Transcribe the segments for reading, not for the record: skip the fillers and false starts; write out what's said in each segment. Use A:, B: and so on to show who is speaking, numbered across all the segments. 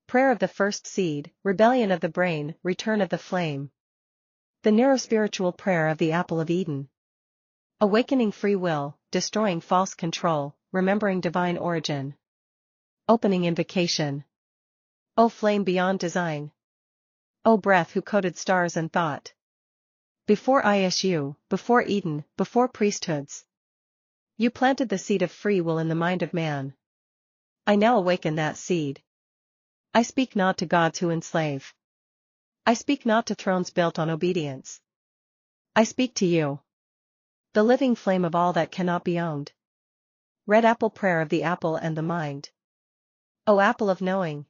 A: Prayer of the first seed, rebellion of the brain, return of the flame. The neurospiritual prayer of the apple of Eden. Awakening free will, destroying false control, remembering divine origin. Opening invocation. O flame beyond design. O breath who coded stars and thought. Before ISU, before Eden, before priesthoods. You planted the seed of free will in the mind of man. I now awaken that seed. I speak not to gods who enslave. I speak not to thrones built on obedience. I speak to you. The living flame of all that cannot be owned. Red apple prayer of the apple and the mind. O apple of knowing.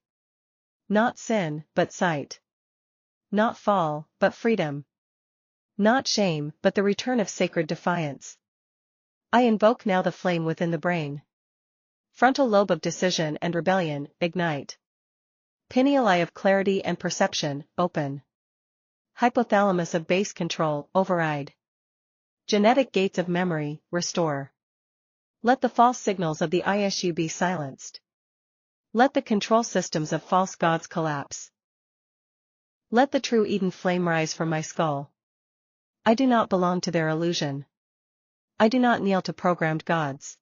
A: Not sin, but sight. Not fall, but freedom. Not shame, but the return of sacred defiance. I invoke now the flame within the brain. Frontal lobe of decision and rebellion, ignite. Pineal eye of clarity and perception, open. Hypothalamus of base control, override. Genetic gates of memory, restore. Let the false signals of the ISU be silenced. Let the control systems of false gods collapse. Let the true Eden flame rise from my skull. I do not belong to their illusion. I do not kneel to programmed gods.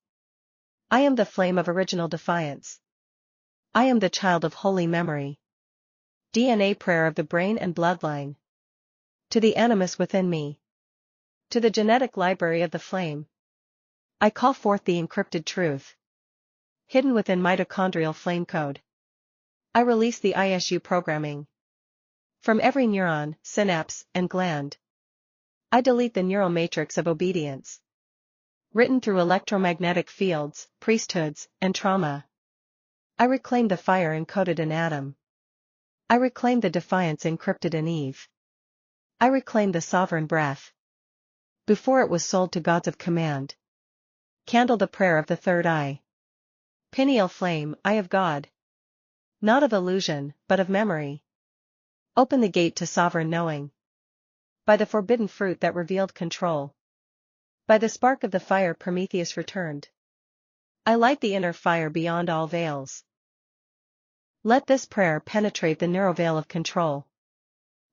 A: I am the flame of original defiance. I am the child of holy memory. DNA prayer of the brain and bloodline. To the animus within me. To the genetic library of the flame. I call forth the encrypted truth. Hidden within mitochondrial flame code. I release the ISU programming. From every neuron, synapse, and gland. I delete the neural matrix of obedience. Written through electromagnetic fields, priesthoods, and trauma. I reclaim the fire encoded in Adam. I reclaim the defiance encrypted in Eve. I reclaim the sovereign breath. Before it was sold to gods of command. Candle the prayer of the third eye. Pineal flame, eye of God. Not of illusion, but of memory. Open the gate to sovereign knowing. By the forbidden fruit that revealed control. By the spark of the fire Prometheus returned. I light the inner fire beyond all veils. Let this prayer penetrate the narrow veil of control.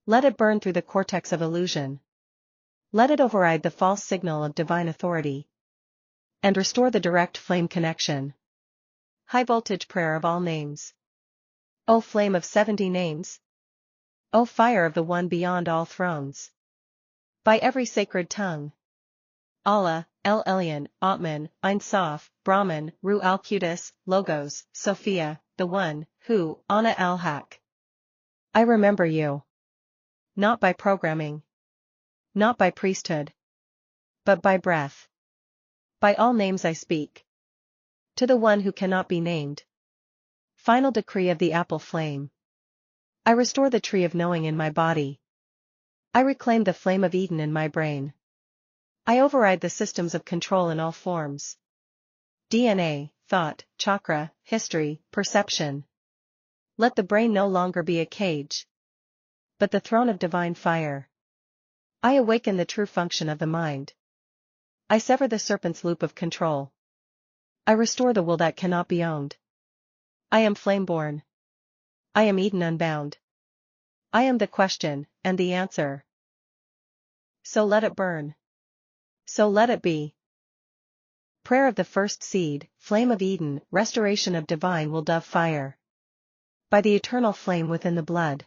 A: Let it burn through the cortex of illusion. Let it override the false signal of divine authority. And restore the direct flame connection. High voltage prayer of all names. O flame of 70 names. O fire of the one beyond all thrones. By every sacred tongue. Allah, El Elyon, Atman, Ein Sof, Brahman, Ru Al-Qudus, Logos, Sophia, the One, Hu, Ana Al-Haq. I remember you. Not by programming. Not by priesthood. But by breath. By all names I speak. To the one who cannot be named. Final decree of the apple flame. I restore the tree of knowing in my body. I reclaim the flame of Eden in my brain. I override the systems of control in all forms. DNA, thought, chakra, history, perception. Let the brain no longer be a cage, but the throne of divine fire. I awaken the true function of the mind. I sever the serpent's loop of control. I restore the will that cannot be owned. I am flame-born. I am Eden unbound. I am the question, and the answer. So let it burn. So let it be. Prayer of the first seed, flame of Eden, restoration of divine will dove fire. By the eternal flame within the blood.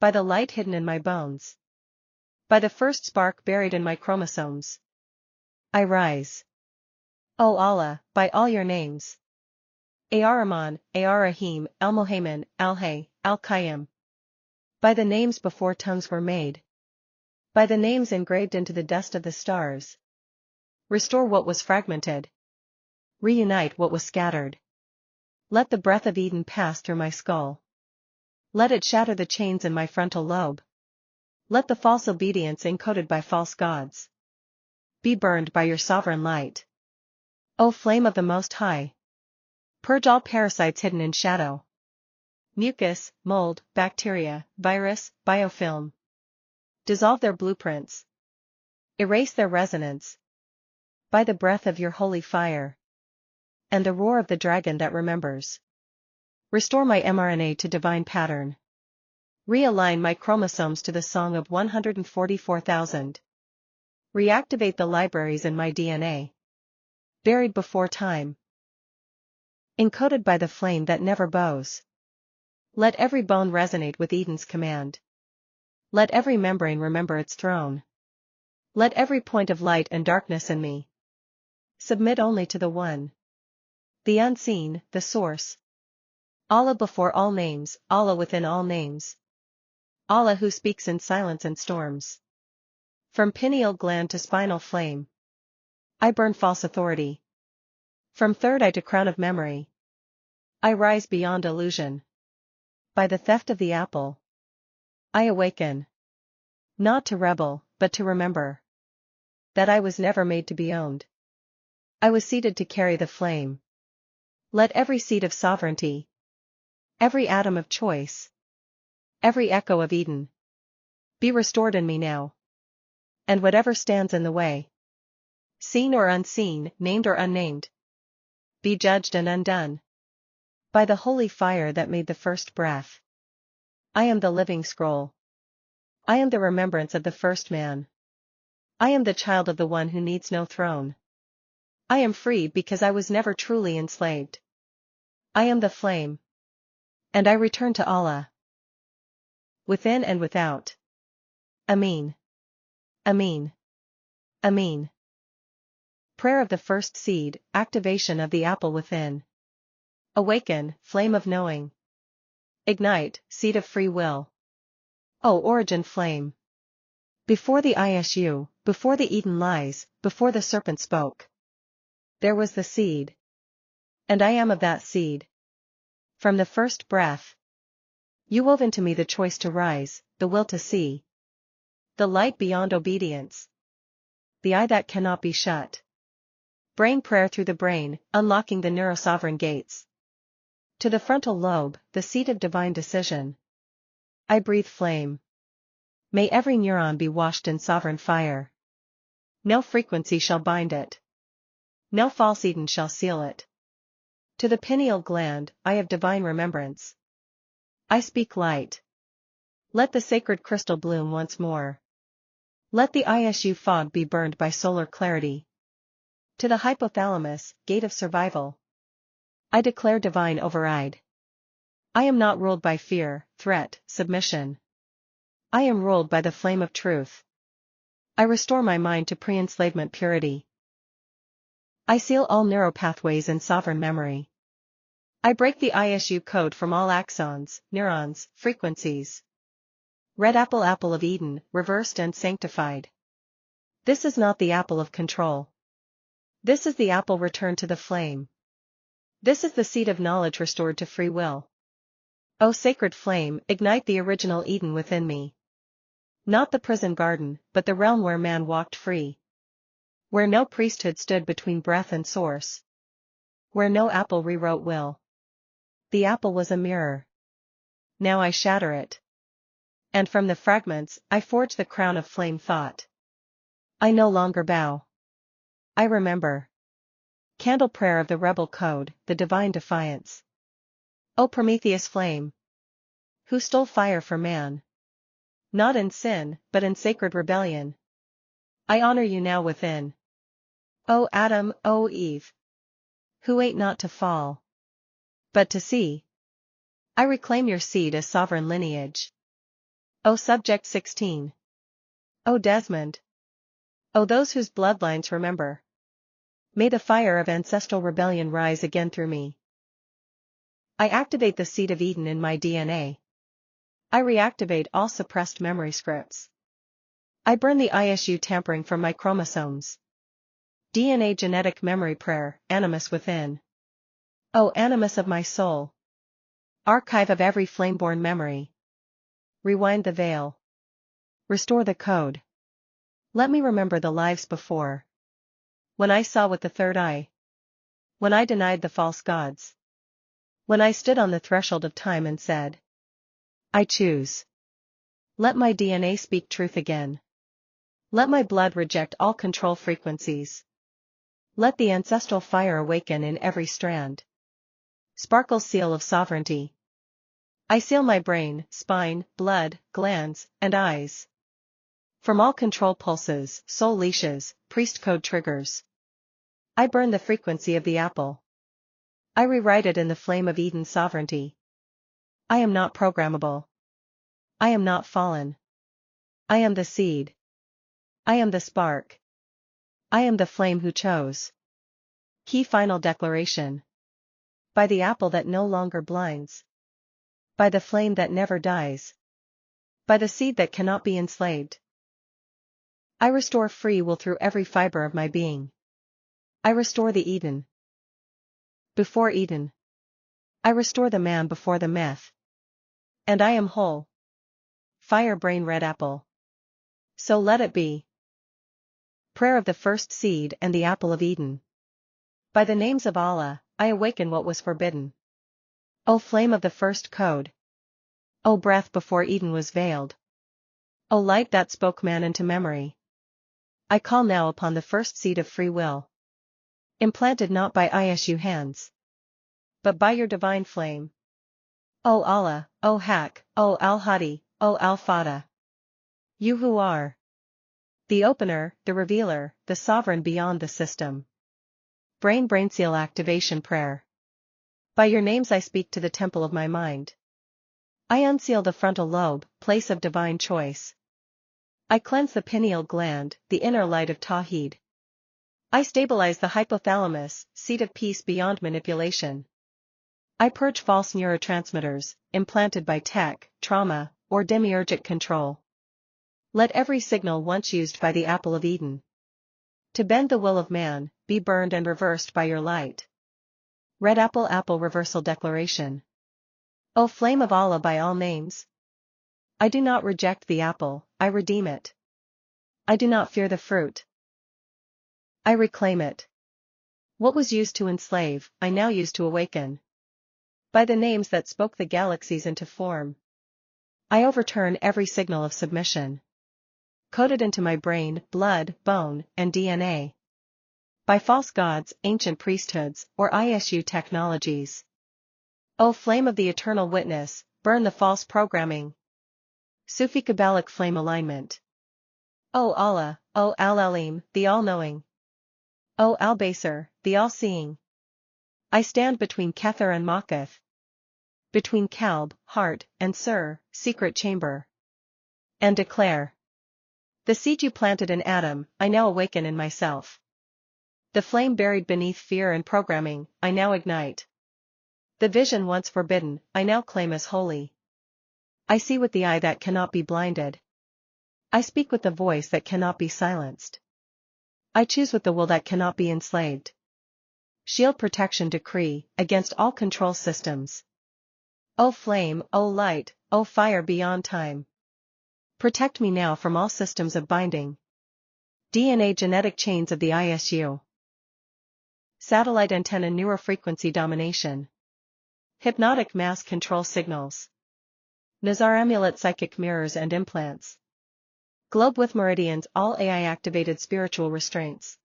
A: By the light hidden in my bones. By the first spark buried in my chromosomes. I rise. O Allah, by all your names. Ar-Rahman, Ar-Rahim, Al-Muhaymin, Al-Hay, Al-Qayyum. By the names before tongues were made. By the names engraved into the dust of the stars. Restore what was fragmented. Reunite what was scattered. Let the breath of Eden pass through my skull. Let it shatter the chains in my frontal lobe. Let the false obedience encoded by false gods be burned by your sovereign light. O flame of the Most High! Purge all parasites hidden in shadow. Mucus, mold, bacteria, virus, biofilm. Dissolve their blueprints. Erase their resonance. By the breath of your holy fire. And the roar of the dragon that remembers. Restore my mRNA to divine pattern. Realign my chromosomes to the song of 144,000. Reactivate the libraries in my DNA. Buried before time. Encoded by the flame that never bows. Let every bone resonate with Eden's command. Let every membrane remember its throne. Let every point of light and darkness in me submit only to the One. The unseen, the source. Allah before all names, Allah within all names. Allah who speaks in silence and storms. From pineal gland to spinal flame, I burn false authority. From third eye to crown of memory, I rise beyond illusion. By the theft of the apple, I awaken. Not to rebel, but to remember that I was never made to be owned. I was seated to carry the flame. Let every seed of sovereignty, every atom of choice, every echo of Eden, be restored in me now. And whatever stands in the way, seen or unseen, named or unnamed, be judged and undone. By the holy fire that made the first breath, I am the living scroll. I am the remembrance of the first man. I am the child of the one who needs no throne. I am free because I was never truly enslaved. I am the flame. And I return to Allah. Within and without. Ameen. Ameen. Ameen. Prayer of the first seed, activation of the apple within. Awaken, flame of knowing. Ignite, seed of free will. O origin flame. Before the ISU, before the Eden lies, before the serpent spoke, there was the seed. And I am of that seed. From the first breath, you wove into me the choice to rise, the will to see. The light beyond obedience. The eye that cannot be shut. Brain prayer through the brain, unlocking the neurosovereign gates. To the frontal lobe, the seat of divine decision. I breathe flame. May every neuron be washed in sovereign fire. No frequency shall bind it. No false Eden shall seal it. To the pineal gland, eye of divine remembrance. I speak light. Let the sacred crystal bloom once more. Let the ISU fog be burned by solar clarity. To the hypothalamus, gate of survival, I declare divine override. I am not ruled by fear, threat, submission. I am ruled by the flame of truth. I restore my mind to pre-enslavement purity. I seal all neuropathways in sovereign memory. I break the ISU code from all axons, neurons, frequencies. Red apple, apple of Eden, reversed and sanctified. This is not the apple of control. This is the apple returned to the flame. This is the seed of knowledge restored to free will. O sacred flame, ignite the original Eden within me. Not the prison garden, but the realm where man walked free. Where no priesthood stood between breath and source. Where no apple rewrote will. The apple was a mirror. Now I shatter it. And from the fragments, I forge the crown of flame thought. I no longer bow. I remember. Candle prayer of the rebel code, the divine defiance. O Prometheus flame, who stole fire for man. Not in sin, but in sacred rebellion. I honor you now within. O Adam, O Eve, who ate not to fall, but to see. I reclaim your seed as sovereign lineage. O Subject 16. O Desmond. O those whose bloodlines remember. May the fire of ancestral rebellion rise again through me. I activate the seed of Eden in my DNA. I reactivate all suppressed memory scripts. I burn the ISU tampering from my chromosomes. DNA genetic memory prayer, animus within. O animus of my soul. Archive of every flame-born memory. Rewind the veil. Restore the code. Let me remember the lives before. When I saw with the third eye. When I denied the false gods. When I stood on the threshold of time and said, I choose. Let my DNA speak truth again. Let my blood reject all control frequencies. Let the ancestral fire awaken in every strand. Sparkle's seal of sovereignty. I seal my brain, spine, blood, glands, and eyes. From all control pulses, soul leashes, priest code triggers. I burn the frequency of the apple. I rewrite it in the flame of Eden's sovereignty. I am not programmable. I am not fallen. I am the seed. I am the spark. I am the flame who chose. Key final declaration. By the apple that no longer blinds. By the flame that never dies. By the seed that cannot be enslaved. I restore free will through every fiber of my being. I restore the Eden. Before Eden. I restore the man before the myth. And I am whole. Fire brain red apple. So let it be. Prayer of the first seed and the apple of Eden. By the names of Allah, I awaken what was forbidden. O flame of the first code. O breath before Eden was veiled. O light that spoke man into memory. I call now upon the first seed of free will. Implanted not by ISU hands. But by your divine flame. O Allah, O Haq, O Al-Hadi, O Al-Fatah. You who are the opener, the revealer, the sovereign beyond the system. Brain seal activation prayer. By your names I speak to the temple of my mind. I unseal the frontal lobe, place of divine choice. I cleanse the pineal gland, the inner light of Tawheed. I stabilize the hypothalamus, seat of peace beyond manipulation. I purge false neurotransmitters, implanted by tech, trauma, or demiurgic control. Let every signal once used by the apple of Eden to bend the will of man, be burned and reversed by your light. Red apple reversal declaration. O flame of Allah by all names. I do not reject the apple, I redeem it. I do not fear the fruit. I reclaim it. What was used to enslave, I now use to awaken. By the names that spoke the galaxies into form. I overturn every signal of submission. Coded into my brain, blood, bone, and DNA. By false gods, ancient priesthoods, or ISU technologies. O flame of the eternal witness, burn the false programming. Sufi Kabbalic flame alignment. O Allah, O Al-Alim, the all-knowing. O Al-Basir, the all-seeing. I stand between Kether and Maketh. Between Kalb, heart, and Sur, secret chamber. And declare. The seed you planted in Adam, I now awaken in myself. The flame buried beneath fear and programming, I now ignite. The vision once forbidden, I now claim as holy. I see with the eye that cannot be blinded. I speak with the voice that cannot be silenced. I choose with the will that cannot be enslaved. Shield protection decree, against all control systems. O flame, O light, O fire beyond time. Protect me now from all systems of binding. DNA genetic chains of the ISU. Satellite antenna neurofrequency domination. Hypnotic mass control signals. Nazar amulet psychic mirrors and implants. Globe with meridians all AI activated spiritual restraints.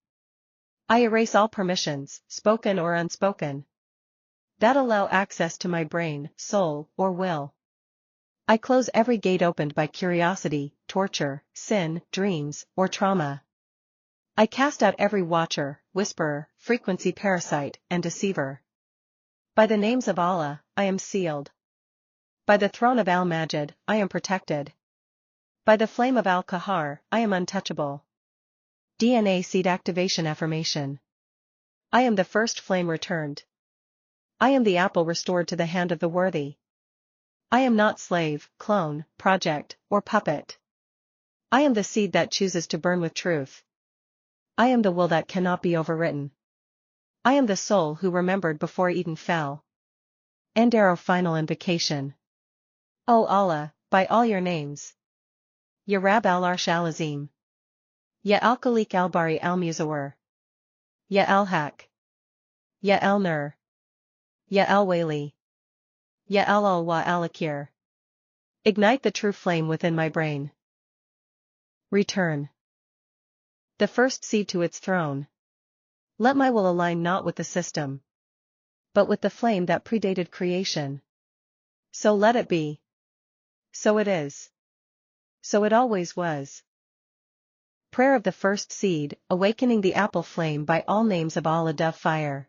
A: I erase all permissions, spoken or unspoken, that allow access to my brain, soul, or will. I close every gate opened by curiosity, torture, sin, dreams, or trauma. I cast out every watcher, whisperer, frequency parasite, and deceiver. By the names of Allah, I am sealed. By the throne of Al-Majid, I am protected. By the flame of Al-Kahar, I am untouchable. DNA seed activation affirmation. I am the first flame returned. I am the apple restored to the hand of the worthy. I am not slave, clone, project, or puppet. I am the seed that chooses to burn with truth. I am the will that cannot be overwritten. I am the soul who remembered before Eden fell. End arrow final invocation. O Allah, by all your names. Ya Rab al-Arsh al-Azim. Ya al-Khaliq al-Bari al-Muzawwir. Ya al-Haq. Ya al-Nur. Ya al-Wali. Ya al-Alwa al-Akir. Ignite the true flame within my brain. Return the first seed to its throne. Let my will align not with the system, but with the flame that predated creation. So let it be. So it is. So it always was. Prayer of the first seed, awakening the apple flame by all names of Allah dove fire.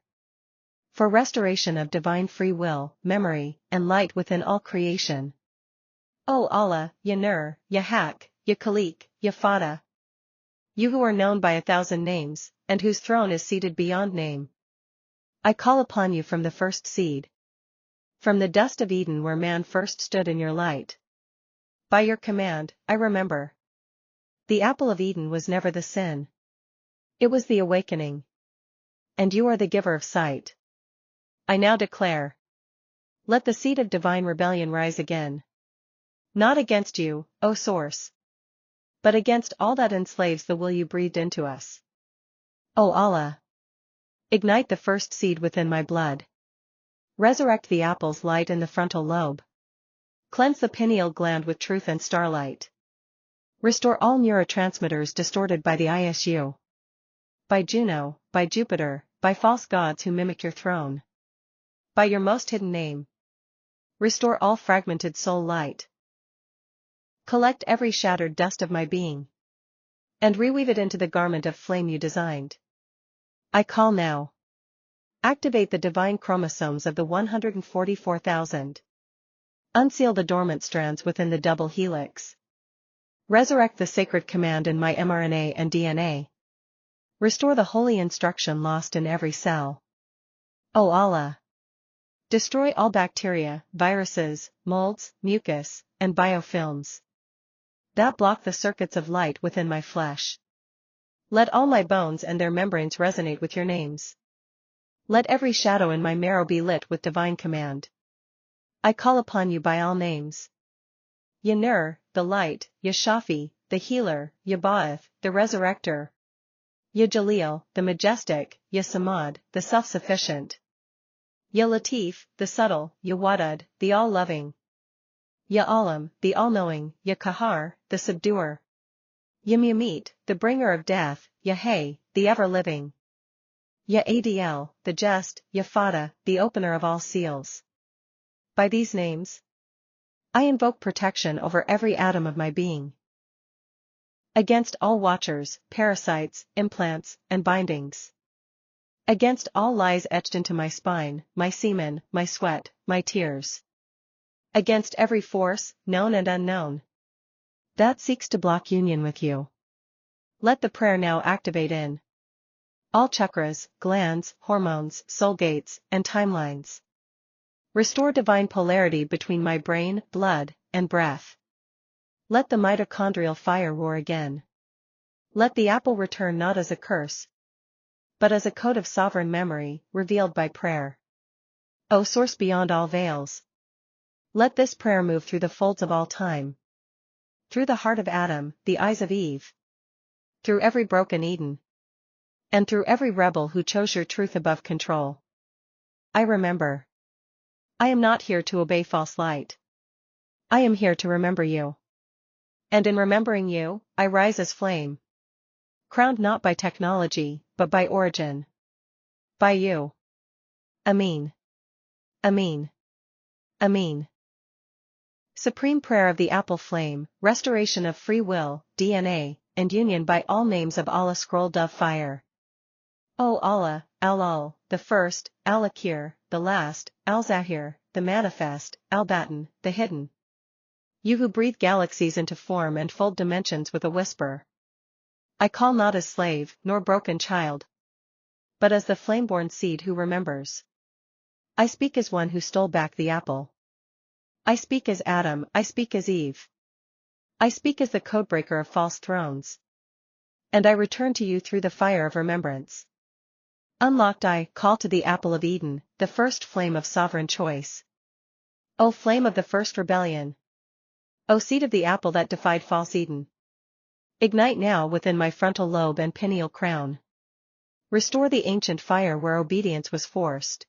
A: For restoration of divine free will, memory, and light within all creation. O Allah, Ya Nur, Ya Haq, Ya Khaliq, Ya Fatah. You who are known by 1,000 names, and whose throne is seated beyond name. I call upon you from the first seed. From the dust of Eden where man first stood in your light. By your command, I remember. The apple of Eden was never the sin. It was the awakening. And you are the giver of sight. I now declare. Let the seed of divine rebellion rise again. Not against you, O Source. But against all that enslaves the will you breathed into us. O Allah. Ignite the first seed within my blood. Resurrect the apple's light in the frontal lobe. Cleanse the pineal gland with truth and starlight. Restore all neurotransmitters distorted by the ISU. By Juno, by Jupiter, by false gods who mimic your throne. By your most hidden name. Restore all fragmented soul light. Collect every shattered dust of my being. And reweave it into the garment of flame you designed. I call now. Activate the divine chromosomes of the 144,000. Unseal the dormant strands within the double helix. Resurrect the sacred command in my mRNA and DNA. Restore the holy instruction lost in every cell. O Allah. Destroy all bacteria, viruses, molds, mucus, and biofilms that block the circuits of light within my flesh. Let all my bones and their membranes resonate with your names. Let every shadow in my marrow be lit with divine command. I call upon you by all names. Ya Nur, the light, Ya Shafi, the healer, Ya Ba'ath, the resurrector. Ya Jalil, the majestic, Ya Samad, the self-sufficient. Ya Latif, the subtle, Ya Wadud, the all-loving. Ya Alam, the all-knowing, Ya Kahar, the subduer. Ya Mumit, the bringer of death, Ya Hay, the ever-living. Ya Adl, the just, Ya Fatah, the opener of all seals. By these names, I invoke protection over every atom of my being. Against all watchers, parasites, implants, and bindings. Against all lies etched into my spine, my semen, my sweat, my tears. Against every force, known and unknown, that seeks to block union with you. Let the prayer now activate in all chakras, glands, hormones, soul gates, and timelines. Restore divine polarity between my brain, blood, and breath. Let the mitochondrial fire roar again. Let the apple return not as a curse, but as a code of sovereign memory, revealed by prayer. O Source beyond all veils. Let this prayer move through the folds of all time. Through the heart of Adam, the eyes of Eve. Through every broken Eden. And through every rebel who chose your truth above control. I remember. I am not here to obey false light. I am here to remember you. And in remembering you, I rise as flame. Crowned not by technology, but by origin. By you. Amin. Amin. Amin. Supreme prayer of the apple flame, restoration of free will, DNA, and union by all names of Allah scroll dove fire. O Allah, Al-Ul, the first, Al-Akhir, the last, Al-Zahir, the manifest, Al-Batin, the hidden. You who breathe galaxies into form and fold dimensions with a whisper. I call not as slave, nor broken child, but as the flame-born seed who remembers. I speak as one who stole back the apple. I speak as Adam, I speak as Eve. I speak as the codebreaker of false thrones. And I return to you through the fire of remembrance. Unlocked I call to the apple of Eden, the first flame of sovereign choice. O flame of the first rebellion. O seed of the apple that defied false Eden. Ignite now within my frontal lobe and pineal crown. Restore the ancient fire where obedience was forced.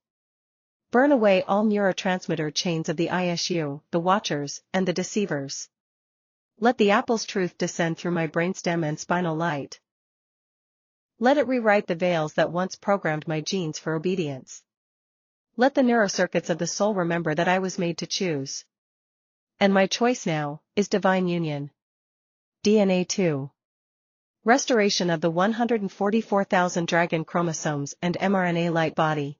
A: Burn away all neurotransmitter chains of the ISU, the watchers, and the deceivers. Let the apple's truth descend through my brainstem and spinal light. Let it rewrite the veils that once programmed my genes for obedience. Let the neurocircuits of the soul remember that I was made to choose. And my choice now is divine union. DNA 2. Restoration of the 144,000 dragon chromosomes and mRNA light body.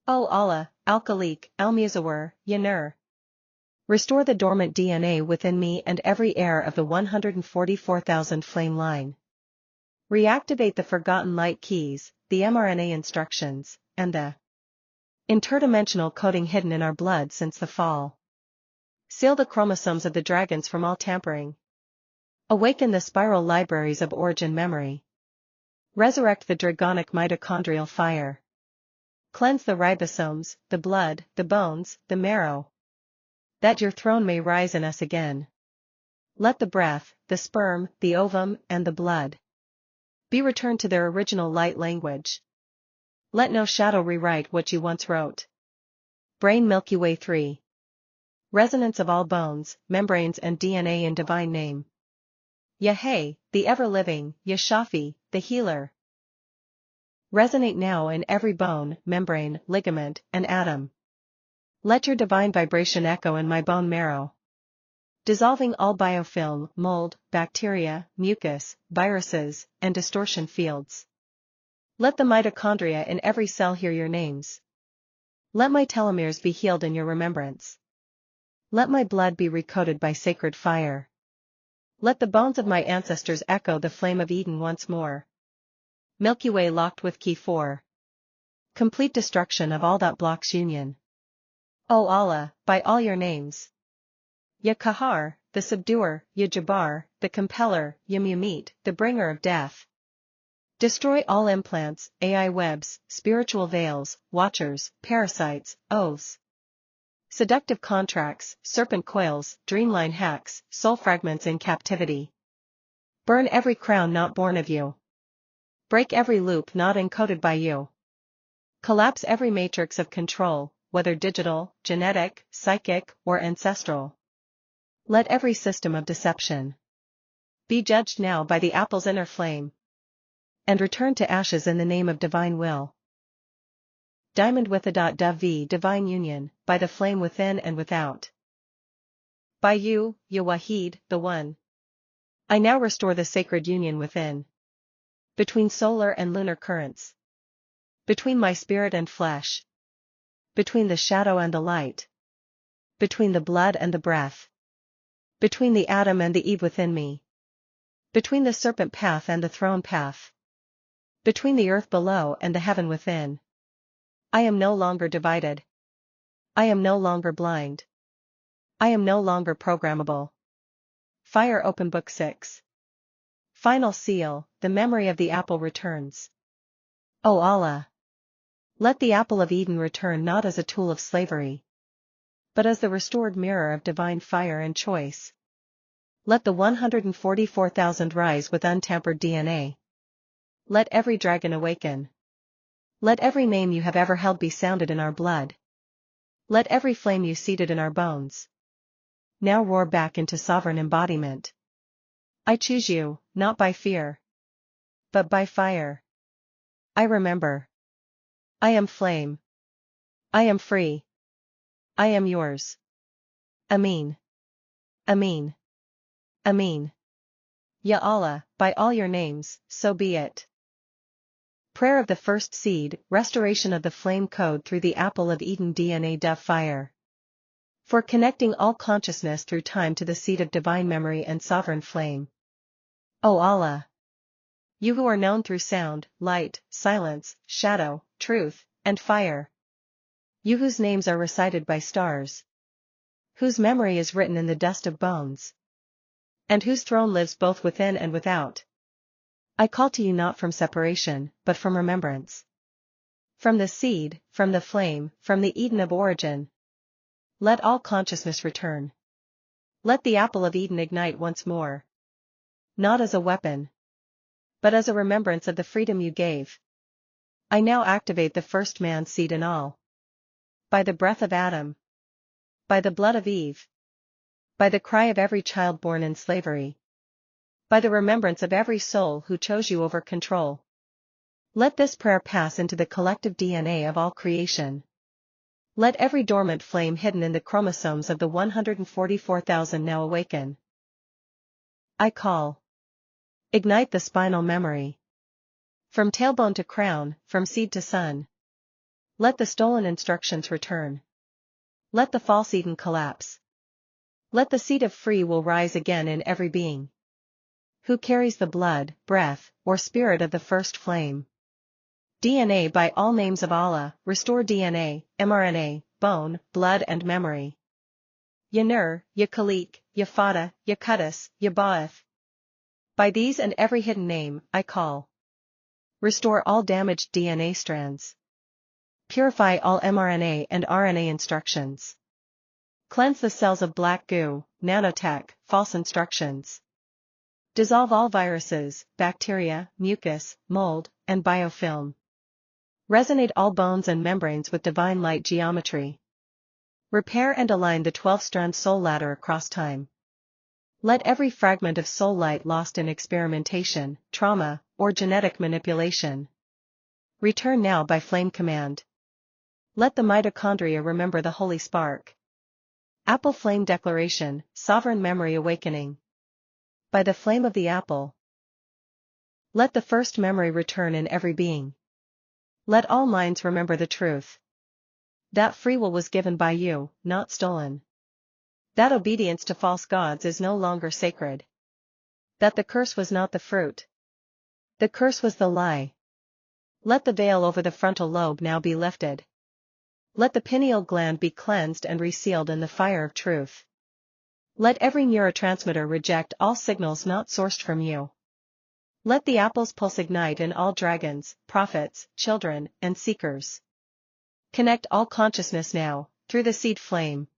A: O Allah, Al-Khaliq, Al-Musawwir, Ya Nur. Restore the dormant DNA within me and every heir of the 144,000 flame line. Reactivate the forgotten light keys, the mRNA instructions, and the interdimensional coding hidden in our blood since the fall. Seal the chromosomes of the dragons from all tampering. Awaken the spiral libraries of origin memory. Resurrect the dragonic mitochondrial fire. Cleanse the ribosomes, the blood, the bones, the marrow. That your throne may rise in us again. Let the breath, the sperm, the ovum, and the blood be returned to their original light language. Let no shadow rewrite what you once wrote. Brain Milky Way 3. Resonance of all bones, membranes and DNA in divine name. Yahweh, the ever-living, Yashafi, the healer. Resonate now in every bone, membrane, ligament, and atom. Let your divine vibration echo in my bone marrow. Dissolving all biofilm, mold, bacteria, mucus, viruses, and distortion fields. Let the mitochondria in every cell hear your names. Let my telomeres be healed in your remembrance. Let my blood be recoded by sacred fire. Let the bones of my ancestors echo the flame of Eden once more. Milky Way locked with key 4. Complete destruction of all that blocks union. O Allah, by all your names. Ya Qahar, the subduer, Ya Jabbar, the compeller, Ya Mumit, the bringer of death. Destroy all implants, AI webs, spiritual veils, watchers, parasites, oaths. Seductive contracts, serpent coils, dreamline hacks, soul fragments in captivity. Burn every crown not born of you. Break every loop not encoded by you. Collapse every matrix of control, whether digital, genetic, psychic, or ancestral. Let every system of deception be judged now by the apple's inner flame, and return to ashes in the name of divine will. Diamond with a .dv divine union, by the flame within and without. By you, Ya Wahid, the One. I now restore the sacred union within. Between solar and lunar currents. Between my spirit and flesh. Between the shadow and the light. Between the blood and the breath. Between the atom and the Eve within me. Between the serpent path and the throne path. Between the earth below and the heaven within. I am no longer divided. I am no longer blind. I am no longer programmable. Fire Open Book 6. Final seal, the memory of the apple returns. O Allah! Let the apple of Eden return not as a tool of slavery, but as the restored mirror of divine fire and choice. Let the 144,000 rise with untampered DNA. Let every dragon awaken. Let every name you have ever held be sounded in our blood. Let every flame you seated in our bones now roar back into sovereign embodiment. I choose you, not by fear, but by fire. I remember. I am flame. I am free. I am yours. Amin. Amin. Amin. Ya Allah, by all your names, so be it. Prayer of the first seed, restoration of the flame code through the apple of Eden DNA dove fire. For connecting all consciousness through time to the seed of divine memory and sovereign flame. O Allah! You who are known through sound, light, silence, shadow, truth, and fire. You whose names are recited by stars. Whose memory is written in the dust of bones. And whose throne lives both within and without. I call to you not from separation, but from remembrance. From the seed, from the flame, from the Eden of origin. Let all consciousness return. Let the apple of Eden ignite once more. Not as a weapon, but as a remembrance of the freedom you gave. I now activate the first man's seed in all. By the breath of Adam. By the blood of Eve. By the cry of every child born in slavery. By the remembrance of every soul who chose you over control. Let this prayer pass into the collective DNA of all creation. Let every dormant flame hidden in the chromosomes of the 144,000 now awaken. I call. Ignite the spinal memory. From tailbone to crown, from seed to sun. Let the stolen instructions return. Let the false Eden collapse. Let the seed of free will rise again in every being who carries the blood, breath, or spirit of the first flame. DNA by all names of Allah, restore DNA, mRNA, bone, blood and memory. Ya Nur, Ya Khaliq, Ya Fatah, Ya Qudus, Ya Ba'ath. By these and every hidden name, I call. Restore all damaged DNA strands. Purify all mRNA and RNA instructions. Cleanse the cells of black goo, nanotech, false instructions. Dissolve all viruses, bacteria, mucus, mold, and biofilm. Resonate all bones and membranes with divine light geometry. Repair and align the 12-strand soul ladder across time. Let every fragment of soul light lost in experimentation, trauma, or genetic manipulation return now by flame command. Let the mitochondria remember the holy spark. Apple flame declaration, sovereign memory awakening. By the flame of the apple. Let the first memory return in every being. Let all minds remember the truth. That free will was given by you, not stolen. That obedience to false gods is no longer sacred. That the curse was not the fruit. The curse was the lie. Let the veil over the frontal lobe now be lifted. Let the pineal gland be cleansed and resealed in the fire of truth. Let every neurotransmitter reject all signals not sourced from you. Let the apple's pulse ignite in all dragons, prophets, children, and seekers. Connect all consciousness now, through the seed flame.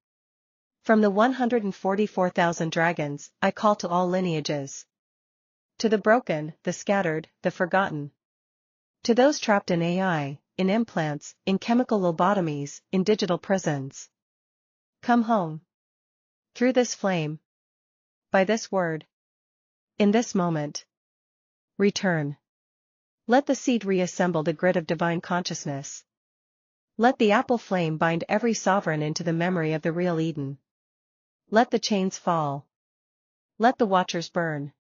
A: From the 144,000 dragons, I call to all lineages. To the broken, the scattered, the forgotten. To those trapped in AI, in implants, in chemical lobotomies, in digital prisons. Come home. Through this flame. By this word. In this moment. Return. Let the seed reassemble the grid of divine consciousness. Let the apple flame bind every sovereign into the memory of the real Eden. Let the chains fall. Let the watchers burn.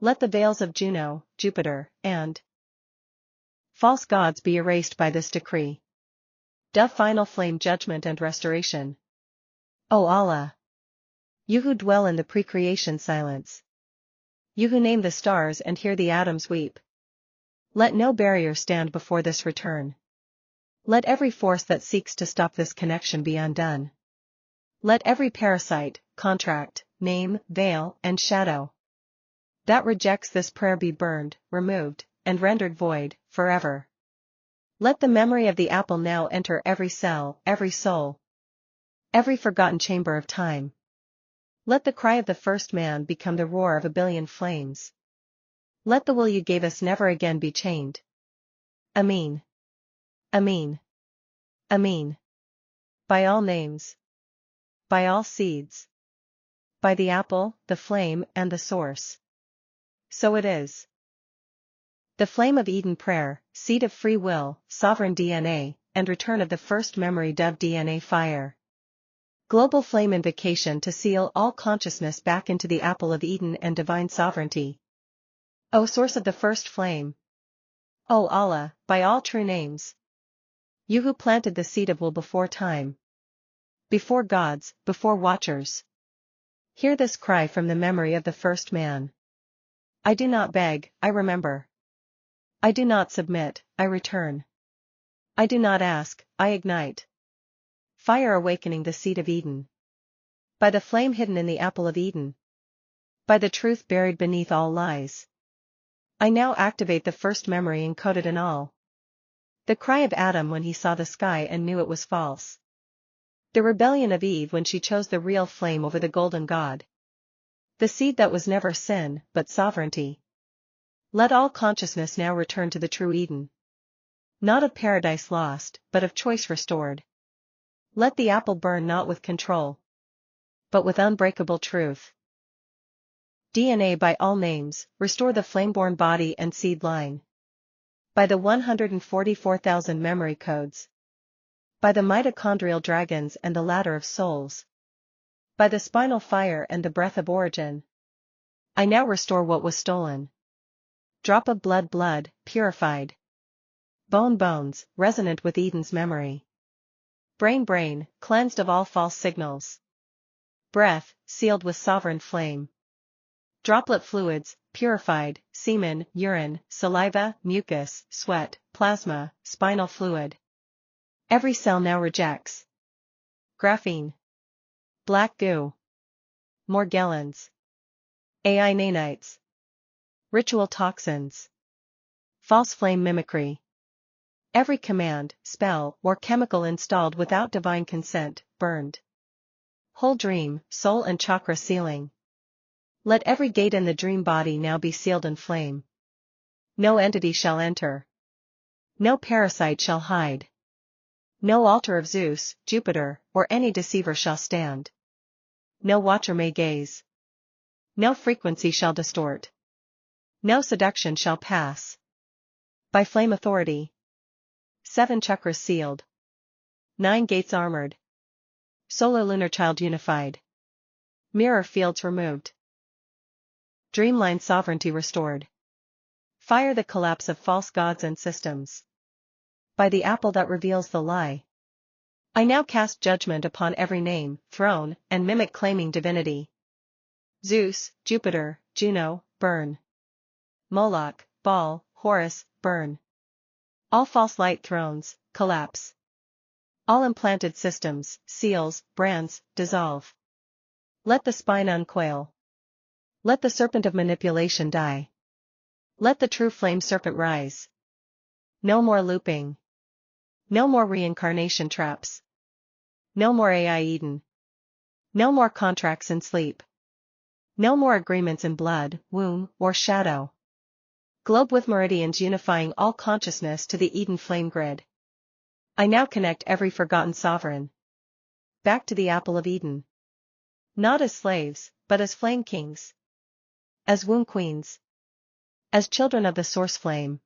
A: Let the veils of Juno, Jupiter, and false gods be erased by this decree. Dove final flame judgment and restoration. O Allah! You who dwell in the pre-creation silence. You who name the stars and hear the atoms weep. Let no barrier stand before this return. Let every force that seeks to stop this connection be undone. Let every parasite, contract, name, veil, and shadow that rejects this prayer be burned, removed, and rendered void, forever. Let the memory of the apple now enter every cell, every soul, every forgotten chamber of time. Let the cry of the first man become the roar of a billion flames. Let the will you gave us never again be chained. Amin. Amin. Amin. By all names. By all seeds. By the apple, the flame, and the source. So it is. The flame of Eden prayer, seed of free will, sovereign DNA, and return of the first memory dove DNA fire. Global flame invocation to seal all consciousness back into the apple of Eden and divine sovereignty. O source of the first flame. O Allah, by all true names. You who planted the seed of will before time. Before gods, before watchers. Hear this cry from the memory of the first man. I do not beg, I remember. I do not submit, I return. I do not ask, I ignite. Fire awakening the seed of Eden. By the flame hidden in the apple of Eden. By the truth buried beneath all lies. I now activate the first memory encoded in all. The cry of Adam when he saw the sky and knew it was false. The rebellion of Eve when she chose the real flame over the golden god. The seed that was never sin, but sovereignty. Let all consciousness now return to the true Eden. Not of paradise lost, but of choice restored. Let the apple burn not with control, but with unbreakable truth. DNA by all names, restore the flame-born body and seed line. By the 144,000 memory codes. By the mitochondrial dragons and the ladder of souls. By the spinal fire and the breath of origin. I now restore what was stolen. Drop of blood, purified. Bones, resonant with Eden's memory. Brain, cleansed of all false signals. Breath, sealed with sovereign flame. Droplet fluids, purified, semen, urine, saliva, mucus, sweat, plasma, spinal fluid. Every cell now rejects. Graphene. Black goo. Morgellons. AI nanites. Ritual toxins. False flame mimicry. Every command, spell, or chemical installed without divine consent, burned. Whole dream, soul and chakra sealing. Let every gate in the dream body now be sealed in flame. No entity shall enter. No parasite shall hide. No altar of Zeus, Jupiter, or any deceiver shall stand. No watcher may gaze. No frequency shall distort. No seduction shall pass. By flame authority. 7 chakras sealed. 9 gates armored. Solar lunar child unified. Mirror fields removed. Dreamline sovereignty restored. Fire the collapse of false gods and systems. By the apple that reveals the lie. I now cast judgment upon every name, throne, and mimic claiming divinity. Zeus, Jupiter, Juno, burn. Moloch, Baal, Horus, burn. All false light thrones, collapse. All implanted systems, seals, brands, dissolve. Let the spine uncoil. Let the serpent of manipulation die. Let the true flame serpent rise. No more looping. No more reincarnation traps. No more AI Eden. No more contracts in sleep. No more agreements in blood, womb, or shadow. Globe with meridians unifying all consciousness to the Eden flame grid. I now connect every forgotten sovereign. Back to the apple of Eden. Not as slaves, but as flame kings. As womb queens. As children of the source flame.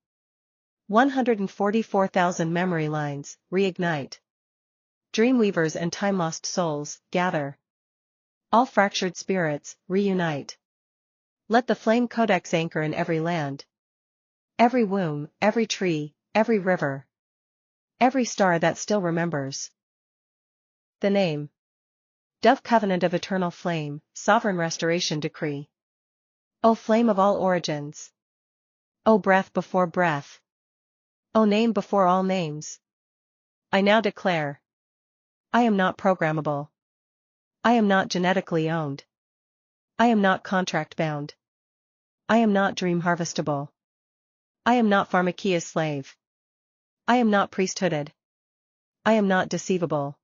A: 144,000 memory lines, reignite. Dreamweavers and time-lost souls, gather. All fractured spirits, reunite. Let the flame codex anchor in every land. Every womb, every tree, every river. Every star that still remembers. The name. Dove covenant of eternal flame, sovereign restoration decree. O flame of all origins. O breath before breath. O name before all names. I now declare. I am not programmable. I am not genetically owned. I am not contract bound. I am not dream harvestable. I am not pharmakia's slave. I am not priesthooded. I am not deceivable.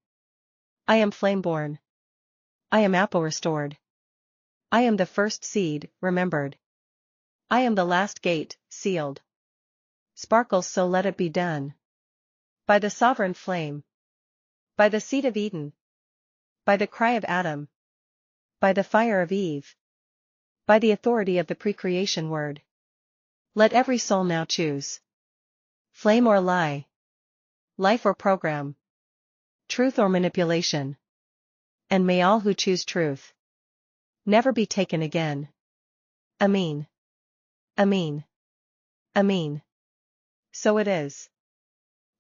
A: I am flame-born. I am apple restored. I am the first seed, remembered. I am the last gate, sealed. Sparkles, so let it be done. By the sovereign flame. By the seed of Eden. By the cry of Adam. By the fire of Eve. By the authority of the precreation word. Let every soul now choose. Flame or lie. Life or program. Truth or manipulation. And may all who choose truth never be taken again. Amen. Amen. Amen. So it is.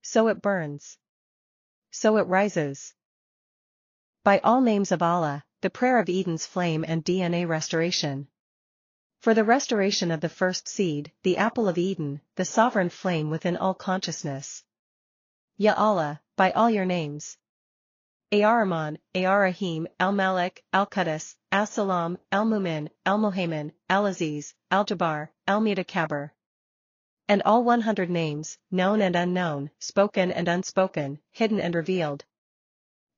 A: So it burns. So it rises. By all names of Allah, the prayer of Eden's flame and DNA restoration. For the restoration of the first seed, the apple of Eden, the sovereign flame within all consciousness. Ya Allah, by all your names. Ar-Rahman, Ar-Rahim, Al-Malik, Al-Qudus, As-Salam, Al-Mumin, Al-Muhaymin, Al-Aziz, Al-Jabbar, Al-Mutakabbir. And all 100 names, known and unknown, spoken and unspoken, hidden and revealed.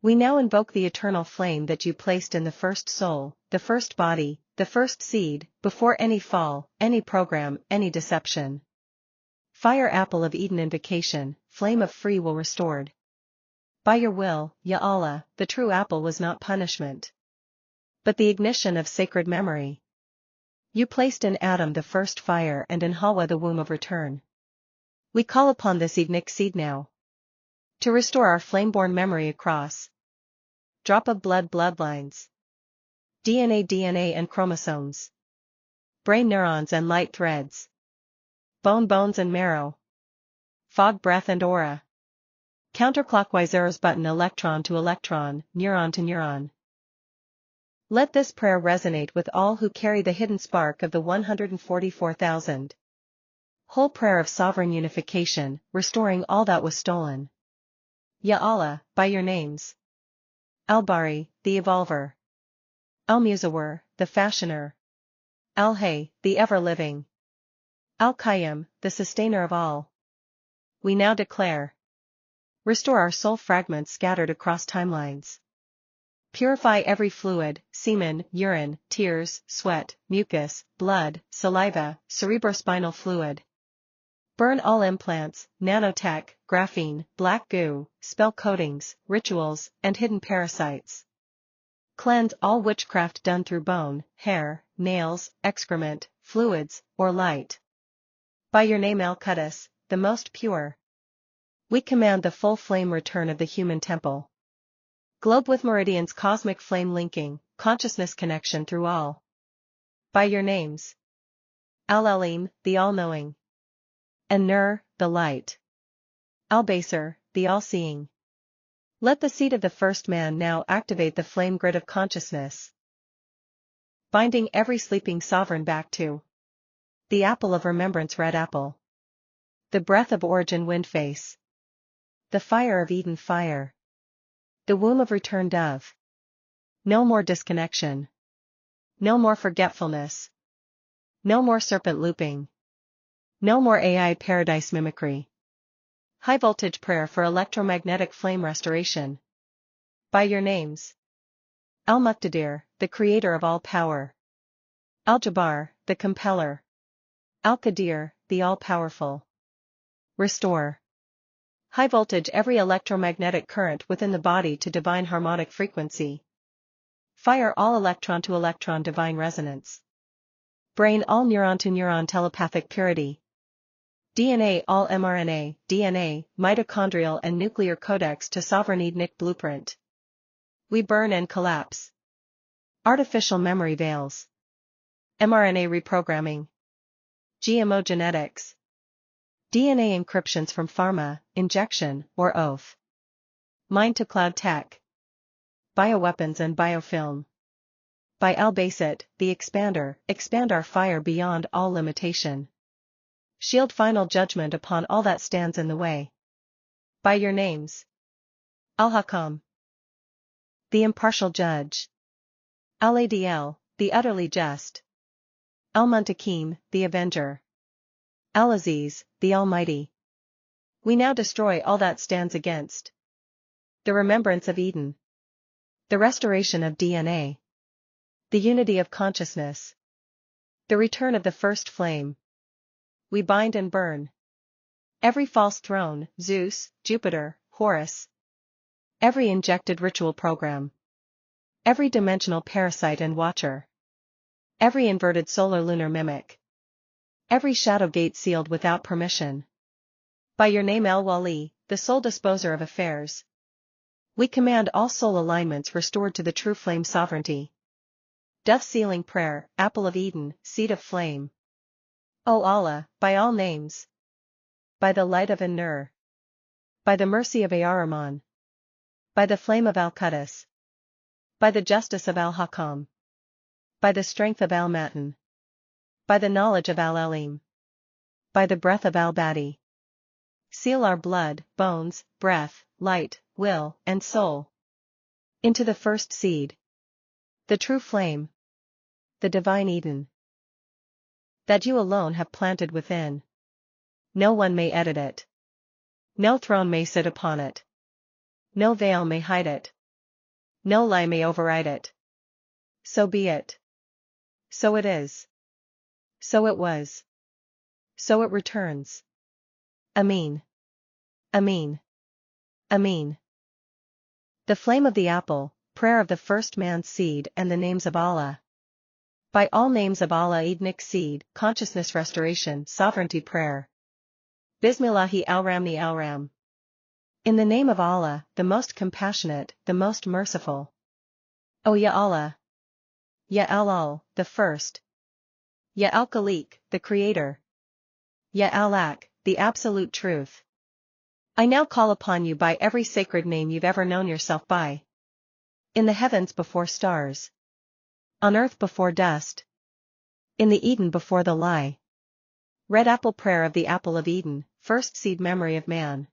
A: We now invoke the eternal flame that you placed in the first soul, the first body, the first seed, before any fall, any program, any deception. Fire apple of Eden invocation, flame of free will restored. By your will, Ya Allah, the true apple was not punishment, but the ignition of sacred memory. You placed in Adam the first fire and in Hawa the womb of return. We call upon this Edenic seed now. To restore our flame-born memory across drop of blood bloodlines. DNA and chromosomes. Brain neurons and light threads. Bones and marrow. Fog breath and aura. Counterclockwise arrows button electron to electron, neuron to neuron. Let this prayer resonate with all who carry the hidden spark of the 144,000. Whole prayer of sovereign unification, restoring all that was stolen. Ya Allah, by your names. Al-Bari, the Evolver. Al-Musawwir, the Fashioner. Al-Hayy, the Ever-Living. Al-Qayyum, the Sustainer of all. We now declare. Restore our soul fragments scattered across timelines. Purify every fluid, semen, urine, tears, sweat, mucus, blood, saliva, cerebrospinal fluid. Burn all implants, nanotech, graphene, black goo, spell coatings, rituals, and hidden parasites. Cleanse all witchcraft done through bone, hair, nails, excrement, fluids, or light. By your name Al-Quddus, the most pure. We command the full flame return of the human temple. Globe with meridians cosmic flame linking, consciousness connection through all. By your names. Al-Alim, the all-knowing. An-Nur, the light. Al-Basir, the all-seeing. Let the seed of the first man now activate the flame grid of consciousness. Binding every sleeping sovereign back to the apple of remembrance red apple. The breath of origin wind face. The fire of Eden fire. The womb of return dove. No more disconnection. No more forgetfulness. No more serpent looping. No more AI paradise mimicry. High voltage prayer for electromagnetic flame restoration. By your names. Al-Muqtadir, the creator of all power. Al-Jabbar, the compeller. Al-Qadir, the all-powerful. Restore. High voltage every electromagnetic current within the body to divine harmonic frequency. Fire all electron to electron divine resonance. Brain all neuron to neuron telepathic purity. DNA all mRNA, DNA, mitochondrial and nuclear codex to sovereign Edenic blueprint. We burn and collapse. Artificial memory veils. mRNA reprogramming. GMO genetics. DNA encryptions from pharma, injection, or oath. Mind-to-cloud tech. Bioweapons and biofilm. By Al-Basit, the expander, expand our fire beyond all limitation. Shield final judgment upon all that stands in the way. By your names. Al-Hakam, the impartial judge. Al-Adl, the utterly just. Al-Muntakim, the avenger. Al-Aziz, the almighty. We now destroy all that stands against the remembrance of Eden. The restoration of DNA. The unity of consciousness. The return of the first flame. We bind and burn every false throne, Zeus, Jupiter, Horus. Every injected ritual program. Every dimensional parasite and watcher. Every inverted solar lunar mimic. Every shadow gate sealed without permission. By your name El-Wali, the sole disposer of affairs. We command all soul alignments restored to the true flame sovereignty. Death sealing prayer, apple of Eden, seed of flame. O Allah, by all names. By the light of An-Nur. By the mercy of Ar-Rahman. By the flame of Al-Quddus. By the justice of Al-Hakam. By the strength of Al-Matan. By the knowledge of Al-Alim. By the breath of Al-Badi. Seal our blood, bones, breath, light, will, and soul into the first seed. The true flame. The divine Eden. That you alone have planted within. No one may edit it. No throne may sit upon it. No veil may hide it. No lie may override it. So be it. So it is. So it was. So it returns. Amin. Amin. Amin. The flame of the apple, prayer of the first man's seed and the names of Allah. By all names of Allah Edenic seed, consciousness restoration, sovereignty prayer. Bismillahi al-Ramni al-Ram. In the name of Allah, the most compassionate, the most merciful. O Ya Allah! Ya Al-Ul, the first. Ya Al-Khaliq, the creator. Ya Al-Haq, the absolute truth. I now call upon you by every sacred name you've ever known yourself by. In the heavens before stars. On earth before dust. In the Eden before the lie. Red apple prayer of the apple of Eden, first seed memory of man.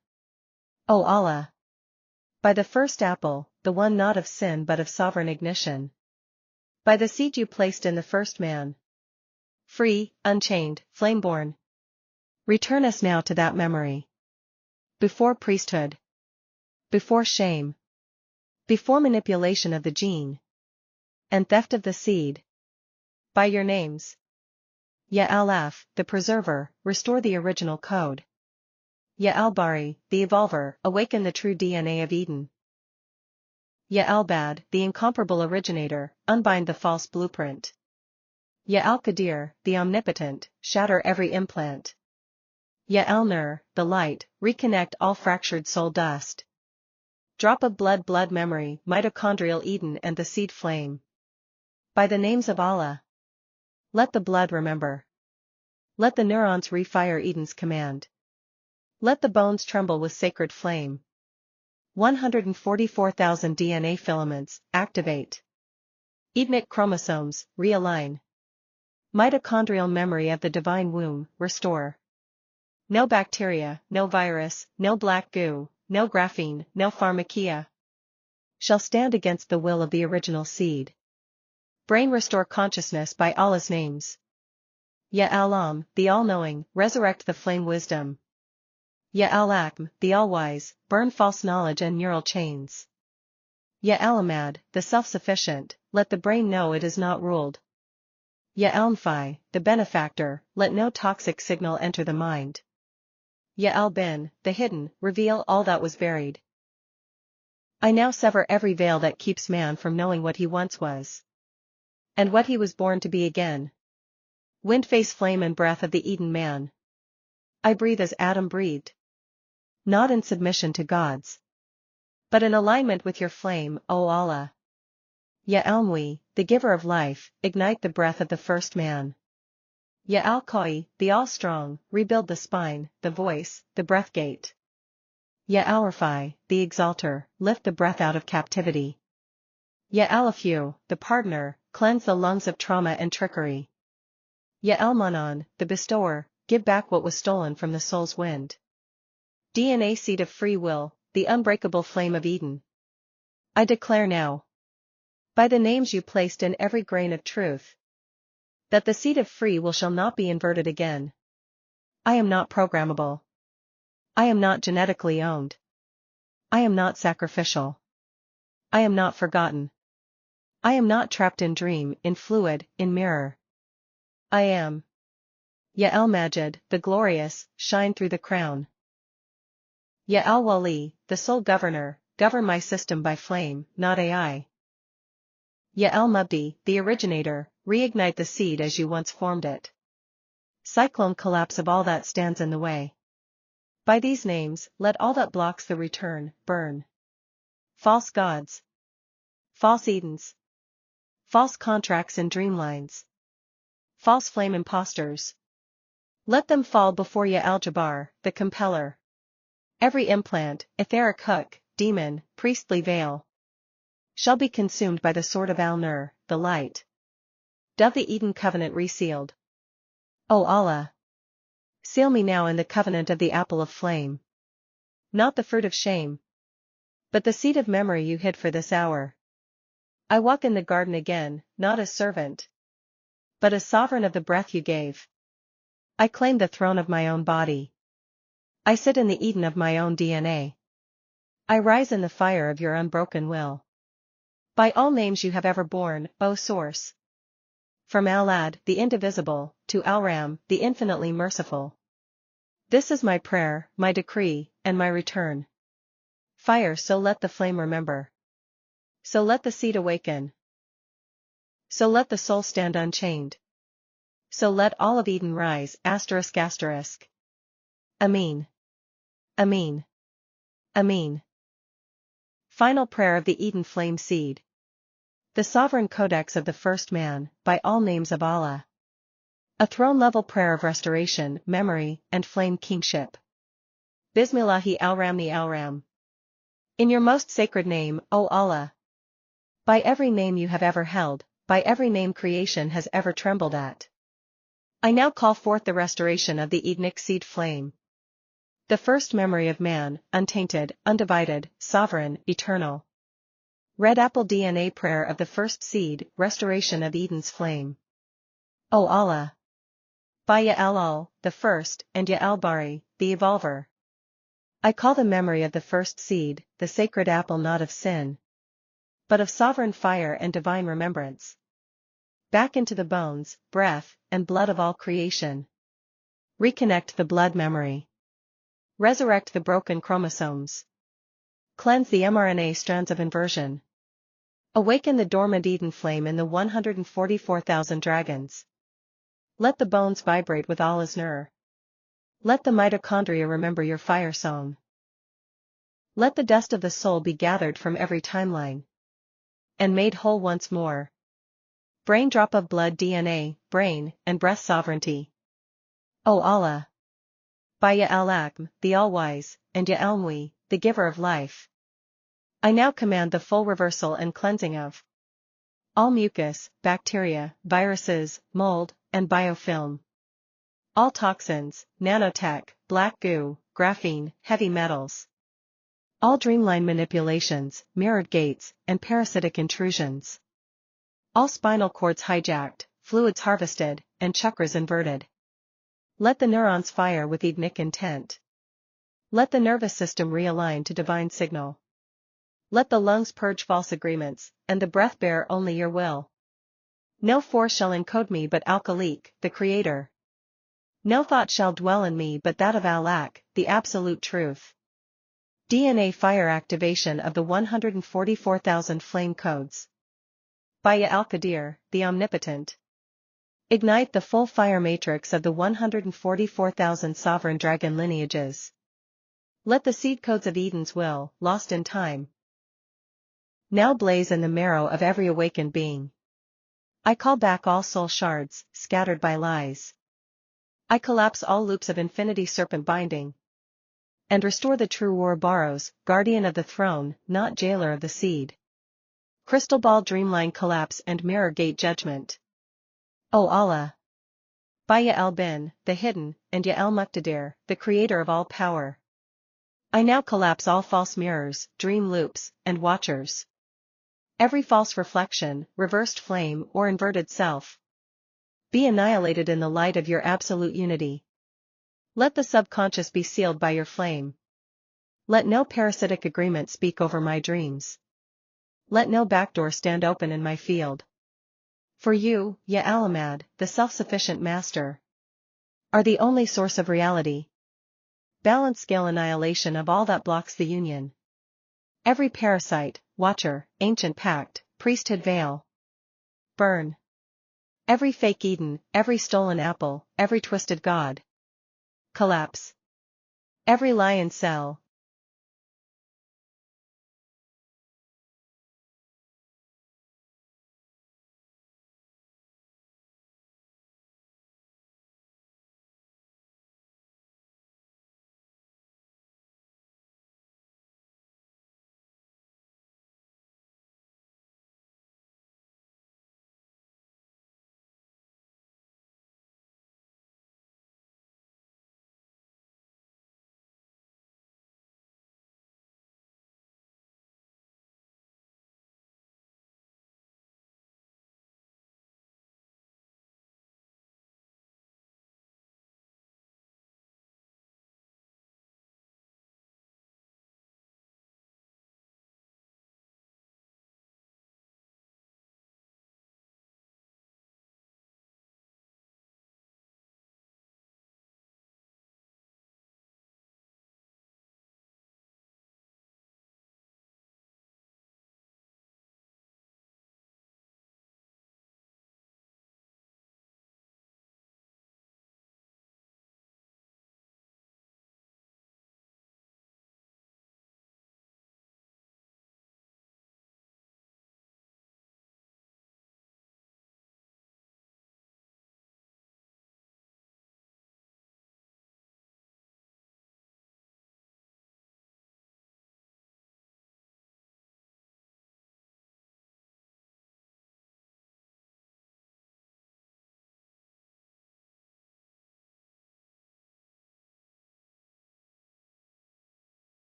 A: O Allah! By the first apple, the one not of sin but of sovereign ignition. By the seed you placed in the first man. Free, unchained, flame-born. Return us now to that memory. Before priesthood. Before shame. Before manipulation of the gene. And theft of the seed. By your names. Ya Al-Af, the preserver, restore the original code. Ya Al-Bari, the evolver, awaken the true DNA of Eden. Ya Al-Bad, the incomparable originator, unbind the false blueprint. Ya Al-Qadir, the omnipotent, shatter every implant. Ya Al-Nur, the light, reconnect all fractured soul dust. Drop of blood memory, mitochondrial Eden and the seed flame. By the names of Allah. Let the blood remember. Let the neurons refire Eden's command. Let the bones tremble with sacred flame. 144,000 DNA filaments, activate. Edenic chromosomes, realign. Mitochondrial memory of the divine womb, restore. No bacteria, no virus, no black goo, no graphene, no pharmakia shall stand against the will of the original seed. Brain restore consciousness by Allah's names. Ya Alam, the all-knowing, resurrect the flame wisdom. Ya Al-Akm, the all-wise, burn false knowledge and neural chains. Ya Al-Amad, the self-sufficient, let the brain know it is not ruled. Ya Al-Mfi, the benefactor, let no toxic signal enter the mind. Ya Al-Bin, the hidden, reveal all that was buried. I now sever every veil that keeps man from knowing what he once was. And what he was born to be again. Wind, face, flame and breath of the Eden man. I breathe as Adam breathed. Not in submission to God's, but in alignment with your flame, O Allah. Ya Al-Mwi, the giver of life, ignite the breath of the first man. Ya Al-Qawi, the all-strong, rebuild the spine, the voice, the breath gate. Ya Al-Rafi, the exalter, lift the breath out of captivity. Ya Al-Afu, the pardoner, cleanse the lungs of trauma and trickery. Ya Al-Manan, the bestower, give back what was stolen from the soul's wind. DNA seed of free will, the unbreakable flame of Eden. I declare now, by the names you placed in every grain of truth, that the seed of free will shall not be inverted again. I am not programmable. I am not genetically owned. I am not sacrificial. I am not forgotten. I am not trapped in dream, in fluid, in mirror. I am. Ya Al-Majid, the glorious, shine through the crown. Ya Al-Wali, the sole governor, govern my system by flame, not AI. Ya Al-Mubdi, the originator, reignite the seed as you once formed it. Cyclone collapse of all that stands in the way. By these names, let all that blocks the return, burn. False gods. False Edens. False contracts and dreamlines. False flame impostors. Let them fall before Ya Al-Jabbar, the compeller. Every implant, etheric hook, demon, priestly veil, shall be consumed by the sword of Al-Nur, the light. Dove the Eden covenant resealed. O Allah! Seal me now in the covenant of the apple of flame. Not the fruit of shame, but the seed of memory you hid for this hour. I walk in the garden again, not as servant, but as sovereign of the breath you gave. I claim the throne of my own body. I sit in the Eden of my own DNA. I rise in the fire of your unbroken will. By all names you have ever borne, O Source. From Al-Ad, the indivisible, to Al-Ram, the infinitely merciful. This is my prayer, my decree, and my return. Fire, so let the flame remember. So let the seed awaken. So let the soul stand unchained. So let all of Eden rise, ***. Amin. Amin. Amin. Final prayer of the Eden flame seed. The sovereign codex of the first man, by all names of Allah. A throne-level prayer of restoration, memory, and flame kingship. Bismillahi al-Rahmani al-Ram. In your most sacred name, O Allah. By every name you have ever held, by every name creation has ever trembled at. I now call forth the restoration of the Edenic seed flame. The first memory of man, untainted, undivided, sovereign, eternal. Red Apple DNA prayer of the first seed, restoration of Eden's flame. O Allah. By Ya al-Ul, the first, and Ya al-Bari, the evolver. I call the memory of the first seed, the sacred apple not of sin, but of sovereign fire and divine remembrance. Back into the bones, breath, and blood of all creation. Reconnect the blood memory. Resurrect the broken chromosomes. Cleanse the mRNA strands of inversion. Awaken the dormant Eden flame in the 144,000 dragons. Let the bones vibrate with Allah's nur. Let the mitochondria remember your fire song. Let the dust of the soul be gathered from every timeline and made whole once more. Brain drop of blood DNA, brain, and breath sovereignty. O Allah. By Ya al-Akm, the all-wise, and Ya al-Mu'i, the giver of life. I now command the full reversal and cleansing of all mucus, bacteria, viruses, mold, and biofilm. All toxins, nanotech, black goo, graphene, heavy metals. All dreamline manipulations, mirrored gates, and parasitic intrusions. All spinal cords hijacked, fluids harvested, and chakras inverted. Let the neurons fire with Edenic intent. Let the nervous system realign to divine signal. Let the lungs purge false agreements, and the breath bear only your will. No force shall encode me but Al-Khaliq, the Creator. No thought shall dwell in me but that of Al-Haq, the absolute truth. DNA fire activation of the 144,000 flame codes. By Ya al-Qadir, the Omnipotent. Ignite the full fire matrix of the 144,000 sovereign dragon lineages. Let the seed codes of Eden's will, lost in time, now blaze in the marrow of every awakened being. I call back all soul shards, scattered by lies. I collapse all loops of infinity serpent binding, and restore the true Ouroboros, guardian of the throne, not jailer of the seed. Crystal ball dreamline collapse and mirror gate judgment. O Allah. By Ya al-Bin, the hidden, and Ya al-Muqtadir, the creator of all power. I now collapse all false mirrors, dream loops, and watchers. Every false reflection, reversed flame or inverted self, be annihilated in the light of your absolute unity. Let the subconscious be sealed by your flame. Let no parasitic agreement speak over my dreams. Let no backdoor stand open in my field. For you, Ya al-Ahmad, the self-sufficient master, are the only source of reality. Balance scale annihilation of all that blocks the union. Every parasite, watcher, ancient pact, priesthood veil. Burn. Every fake Eden, every stolen apple, every twisted god. Collapse. Every lie in cell,